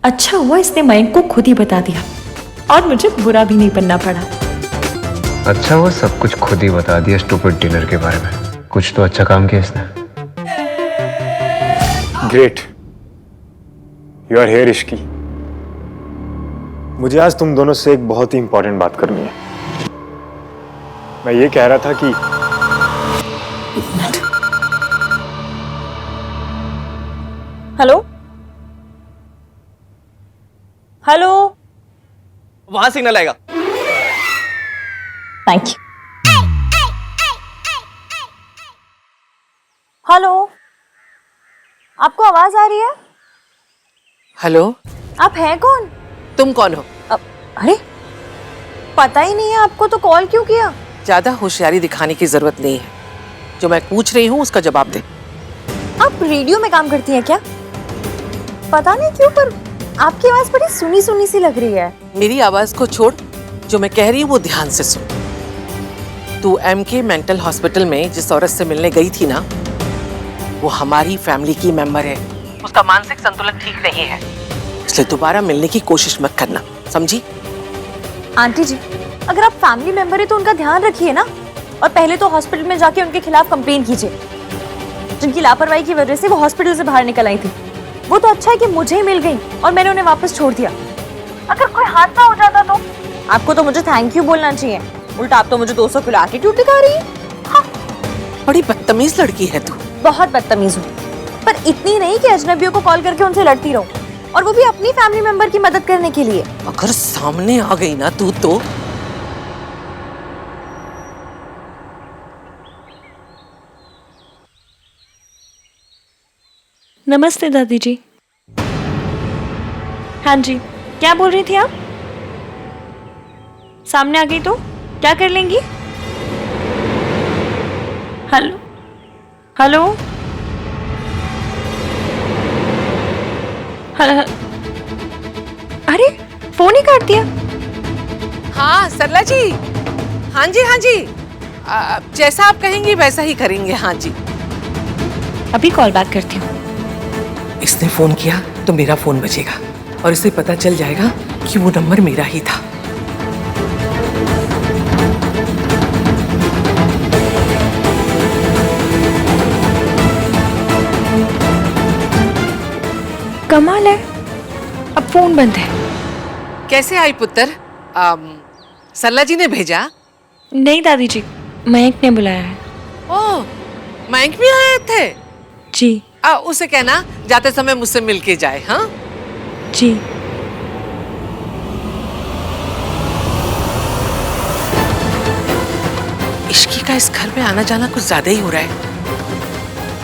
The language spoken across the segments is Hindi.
अच्छा हुआ इसने मयंक को खुद ही बता दिया और मुझे बुरा भी नहीं बनना पड़ा। अच्छा हुआ सब कुछ खुद ही बता दिया स्टूपिड डिनर के बारे में। कुछ तो अच्छा काम किया इसने। ग्रेट, यू आर हियर इश्की। मुझे आज तुम दोनों से एक बहुत ही इंपॉर्टेंट बात करनी है। मैं ये कह रहा था कि हेलो हेलो, वहां सिग्नल आएगा। Thank you. हेलो, आपको आवाज आ रही है? हेलो, आप हैं कौन? तुम कौन हो? अरे पता ही नहीं है आपको, तो कॉल क्यों किया? ज्यादा होशियारी दिखाने की जरूरत नहीं है। जो मैं पूछ रही हूँ उसका जवाब दे। आप रेडियो में काम करती हैं क्या? पता नहीं क्यों पर आपकी आवाज बड़ी सुनी सुनी सी लग रही है। मेरी आवाज को छोड़, जो मैं कह रही हूँ वो ध्यान से सुन। तू एमके मेंटल हॉस्पिटल में जिस औरत से मिलने गई थी ना, वो हमारी फैमिली की मेंबर है। उसका मानसिक संतुलन ठीक नहीं है, इसलिए दोबारा मिलने की कोशिश मत करना, समझी? आंटी जी, अगर आप फैमिली मेंबर है तो उनका ध्यान रखिए ना, और पहले तो हॉस्पिटल में जाके उनके खिलाफ कंप्लेन कीजिए। जिनकी लापरवाही की वजह से वो हॉस्पिटल से बाहर निकल आई थी, वो तो अच्छा है कि मुझे ही मिल गई और मैंने उन्हें वापस छोड़ दिया। अगर कोई हादसा हो जाता तो आपको तो मुझे थैंक यू बोलना चाहिए, उल्टा आप तो मुझे 200 किलो एटीट्यूड दिखा रही है। हाँ। बड़ी बदतमीज लड़की है तू। बहुत बदतमीज हूँ, पर इतनी नहीं कि अजनबियों को कॉल करके उनसे लड़ती रहूं, और वो भी अपनी फैमिली मेंबर की मदद करने के लिए। अगर सामने आ गई ना तू तो नमस्ते दादी जी। हाँ जी, क्या बोल रही थी आप? सामने आ गई तो क्या कर लेंगी? हेलो हेलो हेलो, अरे फोन ही काट दिया। हाँ सरला जी, हाँ जी हाँ जी, जैसा आप कहेंगी वैसा ही करेंगे। हाँ जी, अभी कॉल बैक करती हूँ। इसने फोन किया तो मेरा फोन बजेगा और इसे पता चल जाएगा कि वो नंबर मेरा ही था। कमाल है, अब फोन बंद है। कैसे आई पुत्र? सरला जी ने भेजा? नहीं दादी जी, मयंक ने बुलाया है। ओह, मयंक भी आए थे? जी उसे कहना जाते समय मुझसे मिलके जाए। हाँ जी। इश्की का इस घर में आना जाना कुछ ज्यादा ही हो रहा है।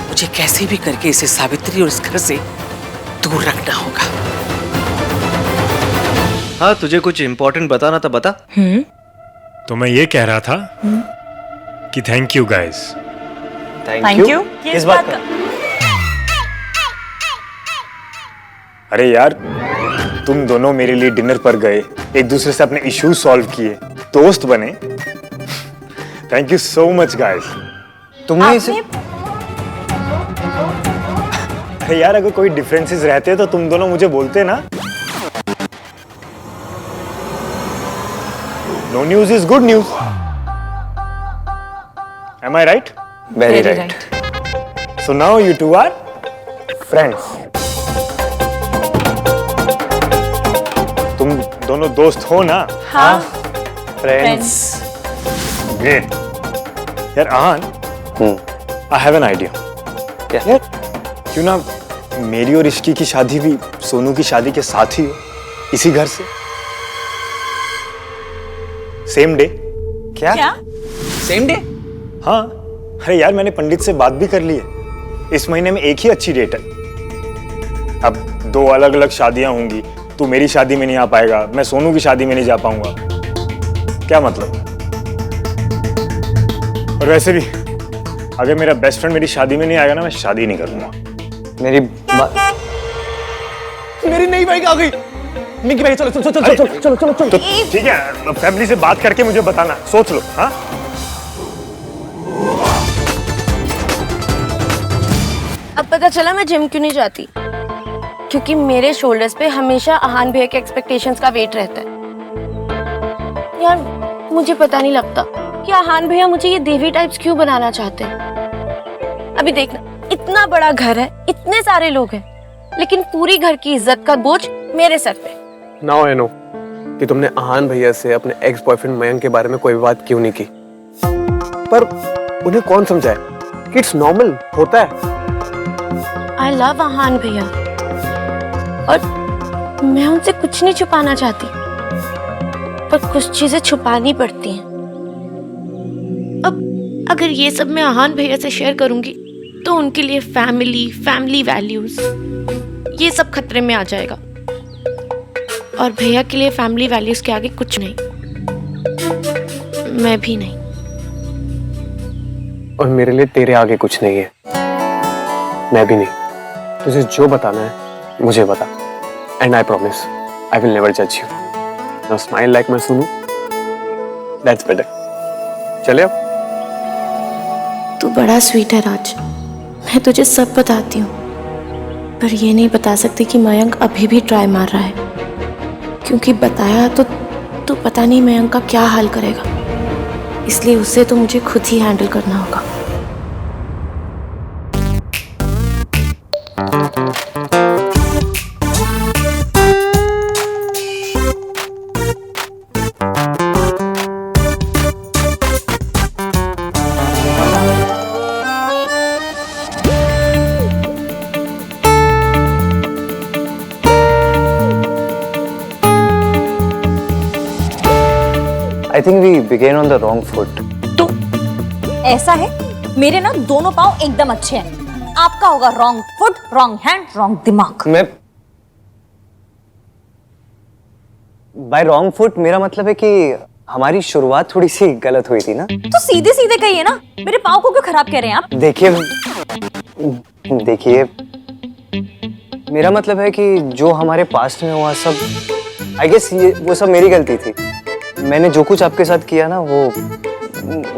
मुझे कैसे भी करके इसे सावित्री और इस घर से दूर रखना होगा। हाँ, तुझे कुछ इम्पोर्टेंट बताना था, बता। तो मैं ये कह रहा था कि thank you guys. Thank you. किस बात का? अरे यार, तुम दोनों मेरे लिए डिनर पर गए, एक दूसरे से अपने इश्यूज सॉल्व किए, दोस्त बने। Thank you so much guys. तुमने इसे अरे यार, अगर कोई डिफरेंसेस रहते तो तुम दोनों मुझे बोलते ना। No news is good news. Am I right? Very right. So now you two are friends. तुम दोनों दोस्त हो ना? हाँ, फ्रेंड्स। ग्रेट। यार Aahan, I have an idea. क्या? क्यों ना मेरी और इश्की की शादी भी सोनू की शादी के साथ ही हो, इसी घर से, सेम डे। क्या? Same day? हाँ, अरे यार मैंने पंडित से बात भी कर ली है। इस महीने में एक ही अच्छी डेट है। अब दो अलग अलग शादियां होंगी, तू मेरी शादी में नहीं आ पाएगा, मैं सोनू की शादी में नहीं जा पाऊंगा। क्या मतलब? और वैसे भी अगर मेरा बेस्ट फ्रेंड मेरी शादी में नहीं आएगा ना, मैं शादी नहीं करूंगा। मेरी नई बाइक आ गई। निकी भाई, चलो चलो चलो चलो चलो चलो चलो। तो ठीक है, फैमिली से बात करके मुझे बताना, सोच लो। हाँ, अब पता चला मैं जिम क्यों नहीं जाती। क्योंकि मेरे शोल्डर्स पे हमेशा आहान भैया के एक्सपेक्टेशंस का वेट रहता है। यार मुझे पता नहीं लगता कि आहान भैया मुझे ये देवी टाइप्स क्यों बनाना चाहते हैं। अभी देखना, इतना बड़ा घर है, इतने सारे लोग हैं, लेकिन पूरी घर की इज्जत का बोझ मेरे सर पे। नाउ आई नो कि तुमने आहान भैया से अपने एक्स बॉयफ्रेंड मयंक के बारे में कोई बात क्यों नहीं की, पर उन्हें कौन समझाए कि इट्स नॉर्मल, होता है। आई लव आहान भैया और मैं उनसे कुछ नहीं छुपाना चाहती, पर कुछ चीजें छुपानी पड़ती हैं। अब अगर ये सब मैं आहान भैया से शेयर करूंगी तो उनके लिए फैमिली वैल्यूज ये सब खतरे में आ जाएगा, और भैया के लिए फैमिली वैल्यूज के आगे कुछ नहीं, मैं भी नहीं। और मेरे लिए तेरे आगे कुछ नहीं है, मैं भी नहीं। तुझे जो बताना है मुझे बता, and I promise I will never जज यू। नाउ स्माइल लाइक मैं सुनूं, दैट्स बेटर। चले अब। तू बड़ा स्वीट है राज, मैं तुझे सब बताती हूँ, पर ये नहीं बता सकती कि मयंक अभी भी ट्राई मार रहा है, क्योंकि बताया तो तू पता नहीं मयंक का क्या हाल करेगा, इसलिए उसे तो मुझे खुद ही हैंडल करना होगा। I think we began on the wrong foot. तो ऐसा है, मेरे ना दोनों पाँव एकदम अच्छे हैं, आपका होगा wrong foot, wrong hand, wrong दिमाग। मैं बाय रॉन्ग फुट मेरा मतलब है कि हमारी शुरुआत थोड़ी सी गलत हुई थी ना। तो सीधे सीधे कहिए ना, मेरे पाँव को क्यों खराब कह रहे हैं आप? देखिए मेरा मतलब है कि जो हमारे पास्ट में हुआ सब, आई गेस ये वो सब मेरी गलती थी। मैंने जो कुछ आपके साथ किया ना, वो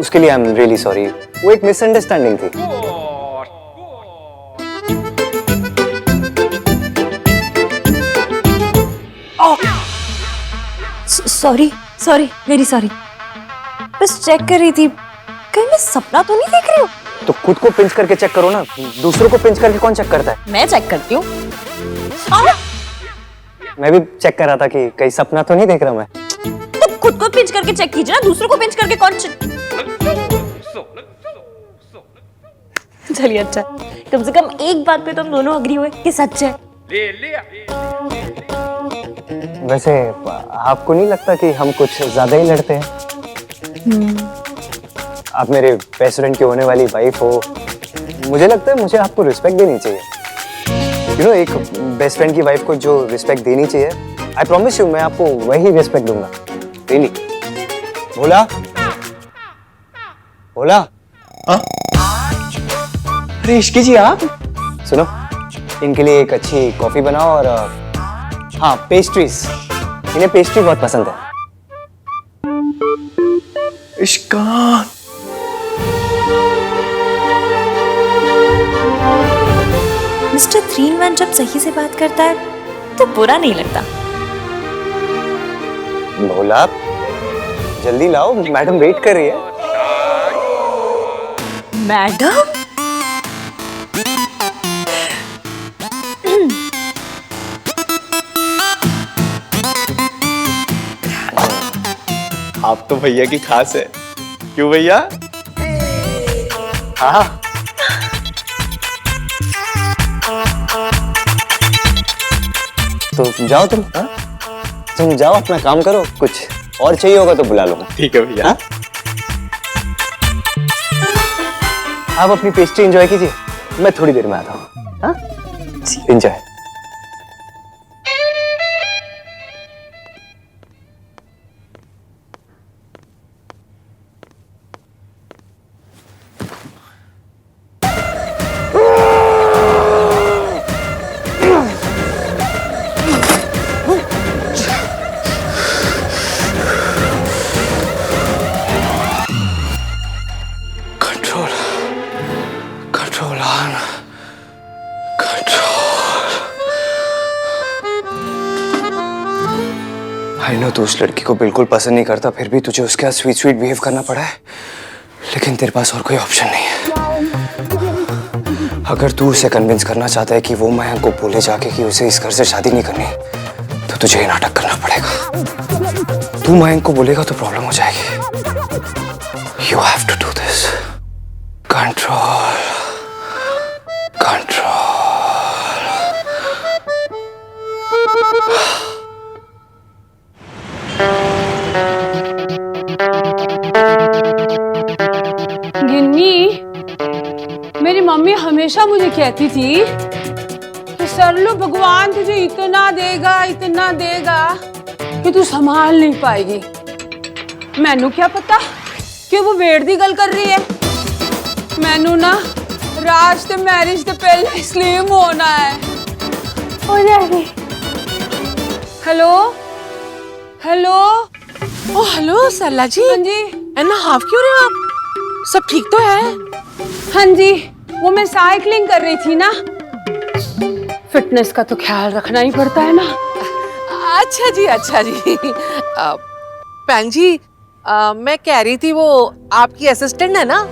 उसके लिए आई एम रियली सॉरी। वो एक मिसअंडरस्टैंडिंग थी। सॉरी सॉरी वेरी सॉरी, बस चेक कर रही थी, कहीं मैं सपना तो नहीं देख रही हूँ। तो खुद को पिंच करके चेक करो ना, दूसरों को पिंच करके कौन चेक करता है? मैं चेक करती हूँ। मैं भी चेक कर रहा था कि कहीं सपना तो नहीं देख रहा मैं। तो खुद को पिंच करके चेक कीजिए ना, दूसरों को पिंच करके कौन चलिए अच्छा, कम से कम एक बात पे तो हम दोनों अग्री हुए कि सच है। वैसे आपको नहीं लगता कि हम कुछ ज्यादा ही लड़ते हैं? आप मेरे बेस्ट फ्रेंड की होने वाली वाइफ हो, मुझे लगता है मुझे आपको रिस्पेक्ट देनी चाहिए। यू नो, एक बेस्ट फ्रेंड की वाइफ को जो रिस्पेक्ट देनी चाहिए, आई प्रॉमिस यू मैं आपको वही रिस्पेक्ट दूंगा। रियली। भोला, भोला। अरे इश्की जी आप सुनो, इनके लिए एक अच्छी कॉफी बनाओ, और हाँ पेस्ट्रीज, इन्हें पेस्ट्री बहुत पसंद है। इश्कान, मिस्टर 3-1 जब सही से बात करता है तो बुरा नहीं लगता। भोला जल्दी लाओ, मैडम वेट कर रही है। मैडम? आप तो भैया की खास है, क्यों भैया? हाँ तो जाओ तुम, हाँ? तुम जाओ अपना काम करो, कुछ और चाहिए होगा तो बुला लूंगा। ठीक है भैया। हाँ? आप अपनी पेस्ट्री एंजॉय कीजिए, मैं थोड़ी देर में आता हूँ। हाँ? Enjoy. Control on control. I know तू उस लड़की को बिल्कुल पसंद नहीं करता, फिर भी तुझे उसके साथ स्वीट स्वीट बिहेव करना पड़ा है। लेकिन तेरे पास और कोई ऑप्शन नहीं है। अगर तू उसे कन्विंस करना चाहता है कि वो मयंक को बोले जाके कि उसे इस घर से शादी नहीं करनी, तो तुझे ये नाटक करना पड़ेगा। तू मयंक को बोलेगा तो प्रॉब्लम हो जाएगी। You have to do this. Control, control. Ginni, मेरी मम्मी हमेशा मुझे कहती थी कि सरलू भगवान तुझे इतना देगा कि तू संभाल नहीं पाएगी। मैनू क्या पता कि वो वेड़ दी गल कर रही है। मैनू ना राज ते मैरिज ते पहले स्लिम होना है। हो जाएगी। Hello hello. Oh hello Sarla ji. हाँ जी। एना हाफ क्यों रहे हो आप? सब ठीक तो है? हाँ जी, वो मैं साइकिलिंग कर रही थी ना। फिटनेस का तो ख्याल रखना ही पड़ता है ना। अच्छा जी, अच्छा जी। बहन जी, मैं कह रही थी वो आपकी असिस्टेंट है ना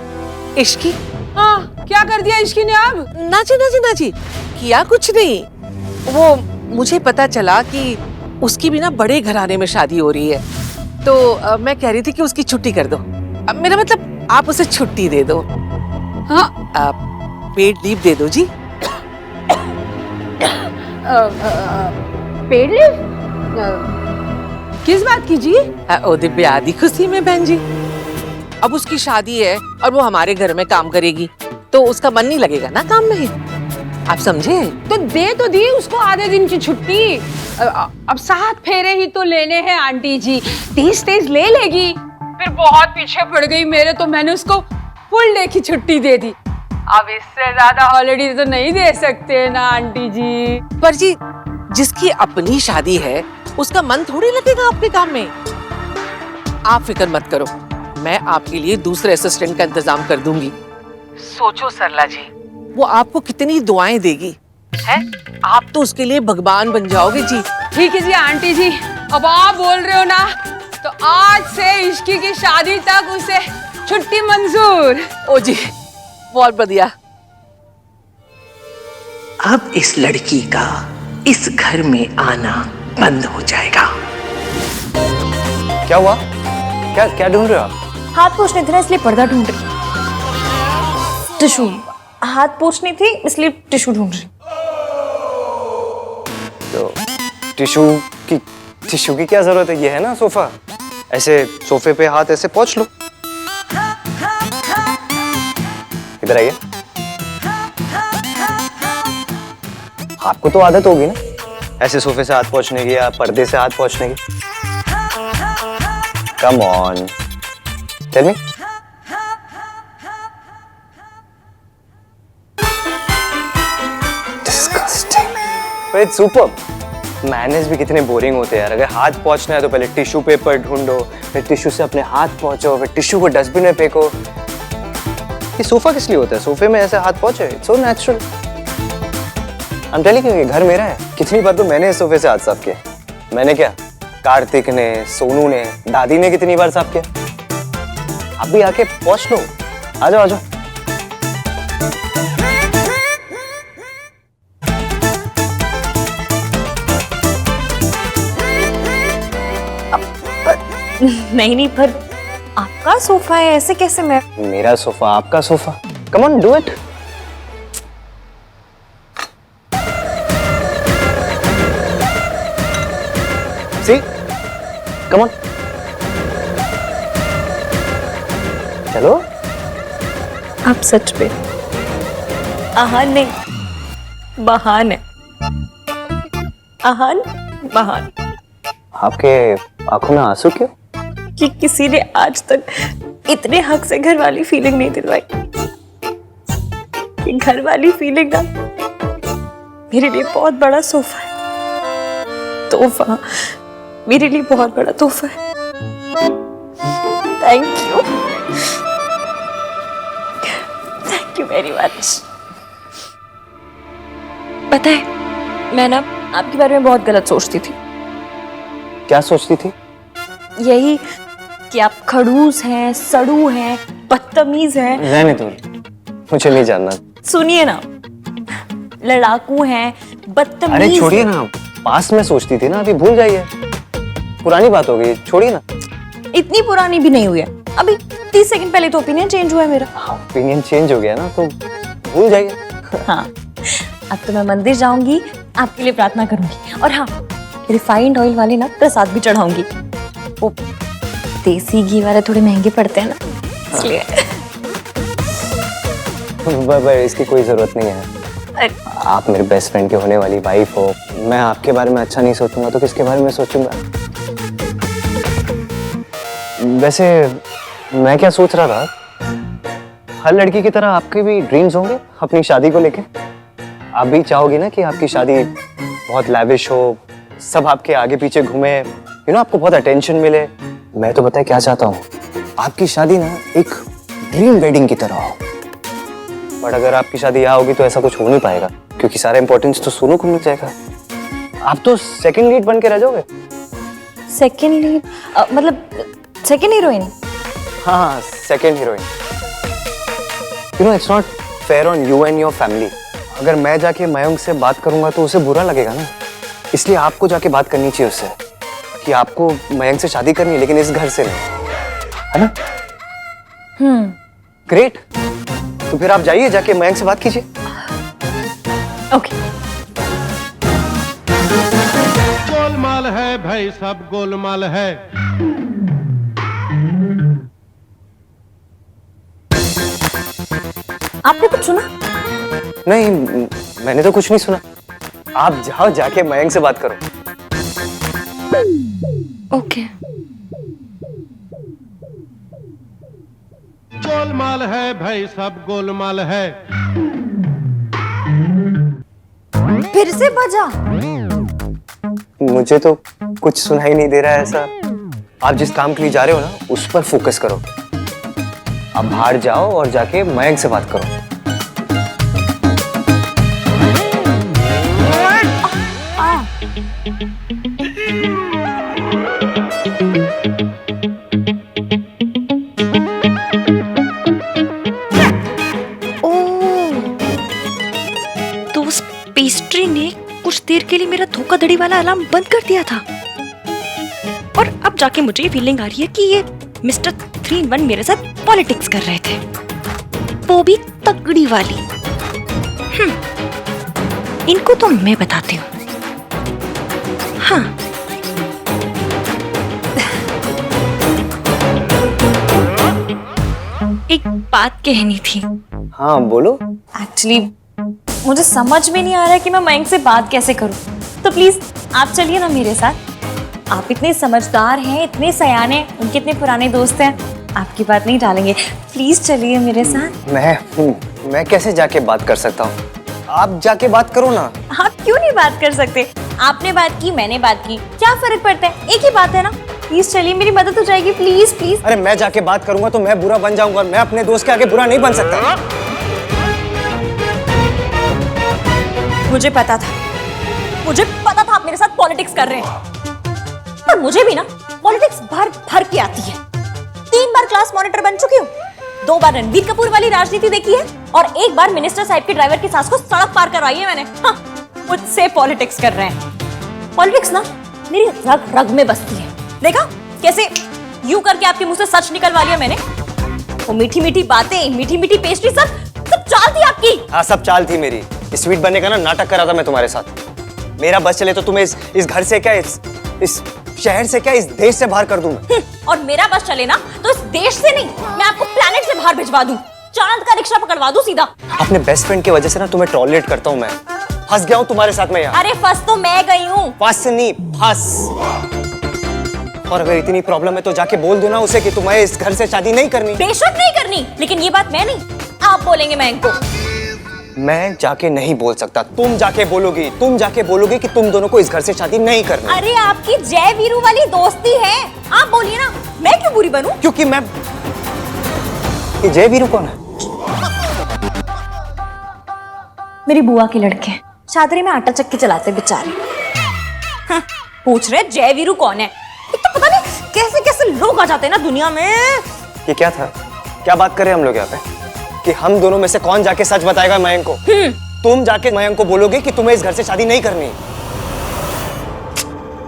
इश्की? हाँ, क्या कर दिया इश्की ने अब? ना जी किया कुछ नहीं। वो मुझे पता चला कि उसकी भी ना बड़े घराने में शादी हो रही है, तो मैं कह रही थी कि उसकी छुट्टी कर दो। मेरा मतलब आप उसे छुट्टी दे दो। हाँ, पेड लीव दे दो जी। Paid leave? किस बात की जी? ओदे ब्याह दी खुशी में बहन जी। अब उसकी शादी है और वो हमारे घर में काम करेगी, तो उसका मन नहीं लगेगा ना काम में। आप समझे? तो दे तो दी उसको आधे दिन की छुट्टी। अब 7 फेरे ही तो लेने हैं आंटी जी, 30 ले लेगी। फिर बहुत पीछे पड़ गई मेरे, तो मैंने उसको फुल डे की छुट्टी दे दी। अब इससे ज्यादा हॉलिडे तो नहीं दे सकते ना आंटी जी। पर जी, जिसकी अपनी शादी है उसका मन थोड़ी लगेगा आपके काम में। आप फिक्र मत करो, मैं आपके लिए दूसरे असिस्टेंट का इंतजाम कर दूंगी। सोचो सरला जी, वो आपको कितनी दुआएं देगी है। आप तो उसके लिए भगवान बन जाओगे जी। ठीक है जी आंटी जी, अब आप बोल रहे हो ना, तो आज से इश्की की शादी तक उसे छुट्टी मंजूर। ओ जी, बहुत बढ़िया। अब इस लड़की का इस घर में आना बंद हो जाएगा। क्या हुआ? क्या ढूंढ रहे हो आप? हाथ पोंछने थे ना, इसलिए पर्दा ढूंढ रही। टिश्यू, हाथ पोंछनी थी इसलिए टिश्यू ढूंढ रही। तो टिश्यू की क्या जरूरत है? ये है ना सोफा, ऐसे सोफे पे हाथ ऐसे पोंछ लो। इधर आइए। आपको तो आदत होगी ना ऐसे सोफे से हाथ पोंछने की या पर्दे से हाथ पोंछने की। Come on, tell me. Disgusting. It's superb. Manage भी कितने बोरिंग होते हैं यार। अगर हाथ पोंछना है तो पहले टिश्यू पेपर ढूंढो, फिर टिश्यू से अपने हाथ पोंछो, फिर टिश्यू को डस्टबिन में फेंको। ये सोफा किस लिए होता है? सोफे में ऐसे हाथ पोंछो, it's so natural. I am telling you, घर मेरा है। कितनी बार तो मैंने इस सोफे से हाथ साफ किया। मैंने क्या, कार्तिक ने, सोनू ने, दादी ने कितनी बार साफ किया। अब भी आके पोंछ लो। आ जाओ आ जाओ। नहीं, पर आपका सोफा है, ऐसे कैसे? मैं मेरा सोफा, आपका sofa. Come on, do it. See, come on, चलो। आप सच पे आहान नहीं, बहान है। आहान, बहान। आपके आंखों में आंसू क्यों? कि किसी ने आज तक इतने हक से घर वाली फीलिंग नहीं दिलवाई। कि घर वाली फीलिंग ना मेरे लिए बहुत बड़ा सोफा है। तोहफा, मेरे लिए बहुत बड़ा तोहफा है। Thank you very much. पता है, मैं ना आपके बारे में बहुत गलत सोचती थी। क्या सोचती थी? यही कि आप खड़ूस हैं, सड़ू हैं, बदतमीज हैं। रहने दो, मुझे नहीं जानना। सुनिए ना, लड़ाकू हैं, बदतमीज। अरे छोड़िए ना, पास्ट में सोचती थी ना, अभी भूल जाइए, पुरानी बात हो गई, छोड़िए ना। इतनी पुरानी भी नहीं हुई है, अभी 30 सेकंड पहले तो ओपिनियन चेंज हुआ है मेरा। ओपिनियन चेंज हो गया ना, तो भूल जाइए। हाँ, अब तो मैं मंदिर जाऊंगी, आपके लिए प्रार्थना करूंगी, और हाँ, रिफाइंड ऑयल वाले ना प्रसाद भी चढ़ाऊंगी। वो देसी घी वाले थोड़े महंगे पड़ते हैं ना, इसलिए। इसकी कोई जरूरत नहीं है। आप मेरे बेस्ट फ्रेंड के होने वाली वाइफ हो, मैं आपके बारे में अच्छा नहीं सोचूंगा तो किसके बारे में सोचूंगा? वैसे मैं क्या सोच रहा था, हर लड़की की तरह आपके भी ड्रीम्स होंगे अपनी शादी को लेके। आप भी चाहोगी ना कि आपकी शादी बहुत लैविश हो, सब आपके आगे पीछे घूमे, आपको बहुत अटेंशन मिले। मैं तो बताए क्या चाहता हूँ, आपकी शादी ना एक ड्रीम वेडिंग की तरह हो। बट अगर आपकी शादी यहाँ होगी तो ऐसा कुछ हो नहीं पाएगा, क्योंकि सारा इंपॉर्टेंस तो सोनू को मिल जाएगा। आप तो सेकंड लीड बन के रह जाओगे। सेकंड लीड मतलब सेकंड हीरोइन? हाँ, second heroine. It's not fair on you and your family. अगर मैं जाके मयंक से बात करूंगा तो उसे बुरा लगेगा ना, इसलिए आपको जाके बात करनी चाहिए उससे कि आपको मयंक से शादी करनी है, लेकिन इस घर से नहीं, है ना? ग्रेट, तो फिर आप जाइए, जाके मयंक से बात कीजिए। ओके। गोलमाल है भाई, सब गोलमाल है। आपने कुछ सुना? नहीं, मैंने तो कुछ नहीं सुना। आप जाओ, जाके मयंक से बात करो। ओके। गोलमाल है भाई, सब गोलमाल है। फिर से बजा। मुझे तो कुछ सुनाई नहीं दे रहा है ऐसा। आप जिस काम के लिए जा रहे हो ना, उस पर फोकस करो। आप बाहर जाओ और जाके मयंक से बात करो। तो उस पेस्ट्री ने कुछ देर के लिए मेरा धोखाधड़ी वाला अलार्म बंद कर दिया था, और अब जाके मुझे ये फीलिंग आ रही है कि ये मिस्टर 3-in-1 मेरे साथ पॉलिटिक्स कर रहे थे, वो भी तगड़ी वाली। इनको तो मैं बताती हूँ। हाँ, एक बात कहनी थी। हाँ बोलो। एक्चुअली मुझे समझ में नहीं आ रहा है कि मैं मयंक से बात कैसे करूं, तो प्लीज आप चलिए ना मेरे साथ। आप इतने समझदार हैं, इतने सयाने, उनके इतने पुराने दोस्त हैं, आपकी बात नहीं टालेंगे। प्लीज चलिए मेरे साथ। मैं कैसे जाके बात कर सकता हूँ? आप जाके बात करो ना। आप क्यों नहीं बात कर सकते? आपने बात की, मैंने बात की, क्या फर्क पड़ता है? एक ही बात है ना। प्लीज चलिए, मेरी मदद हो जाएगी। Please please. अरे मैं जाके बात करूंगा तो मैं बुरा बन जाऊंगा, और मैं अपने दोस्त के आगे बुरा नहीं बन सकता। मुझे पता था आप मेरे साथ पॉलिटिक्स कर रहे हैं, और मुझे भी ना पॉलिटिक्स भर भर के आती है। 3 बार क्लास मॉनिटर बन चुकी हूँ, 2 बार रणबीर कपूर वाली राजनीति देखी है, और 1 बार मिनिस्टर साहब के ड्राइवर की सास को सड़क पार करवाई है मैंने। हाँ, मुझसे पॉलिटिक्स कर रहे हैं। पॉलिटिक्स ना मेरी रग रग में बसती है। देखा कैसे यूं करके आपके मुंह से सच निकलवा लिया मैंने। वो मीठी मीठी बातें, मीठी मीठी पेस्ट्री, सब चाल थी आपकी। हाँ, सब चाल थी मेरी। स्वीट बनने का ना नाटक करा था मैं तुम्हारे साथ। मेरा बस चले तो तुम्हें इस घर से क्या, इस शहर से क्या, इस देश से बाहर कर दूं मैं। और मेरा बस चले ना तो इस देश से नहीं, मैं आपको प्लेनेट से बाहर भिजवा दूं, चांद का रिक्शा पकड़वा दूं सीधा। अपने बेस्ट फ्रेंड की वजह से ना तुम्हें टॉलरेट करता हूं मैं। फंस गया हूं तुम्हारे साथ में यहाँ। अरे फंस तो मैं गई हूँ। फंस नहीं, फंस। और अगर इतनी प्रॉब्लम है तो जाके बोल दो ना उसे कि तुम्हें इस घर से शादी नहीं करनी। बेशक नहीं करनी, लेकिन ये बात मैं नहीं, आप बोलेंगे मयंक को। मैं जाके नहीं बोल सकता, तुम जाके बोलोगी कि तुम दोनों को इस घर से शादी नहीं करनी। अरे आपकी जय वीरू वाली दोस्ती है, आप बोलिए ना, मैं क्यों बुरी बनूं? क्योंकि मैं, ये जय वीरू कौन है? मेरी बुआ के लड़के, चादरी में आटा चक्की चलाते बेचारे। हाँ, पूछ रहे जयवीरू कौन है? एक तो पता नहीं कैसे कैसे लोग आ जाते हैं ना दुनिया में। ये क्या था? क्या बात कर रहे हैं हम लोग यहाँ पे कि हम दोनों में से कौन जाके सच बताएगा मयंक को? तुम जाके मयंक को बोलोगे कि तुम्हें इस घर से शादी नहीं करनी।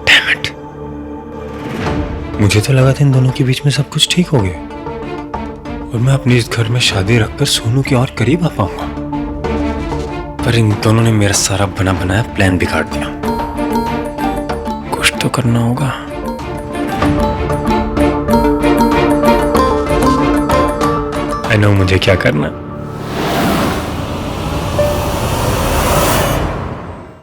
Damn it. मुझे तो लगा था इन दोनों के बीच में सब कुछ ठीक हो गया और मैं अपने इस घर में शादी रखकर सोनू के और करीब आ पाऊंगा, पर इन दोनों ने मेरा सारा बना बनाया प्लान बिगाड़ दिया। कुछ तो करना होगा। आई नो मुझे क्या करना।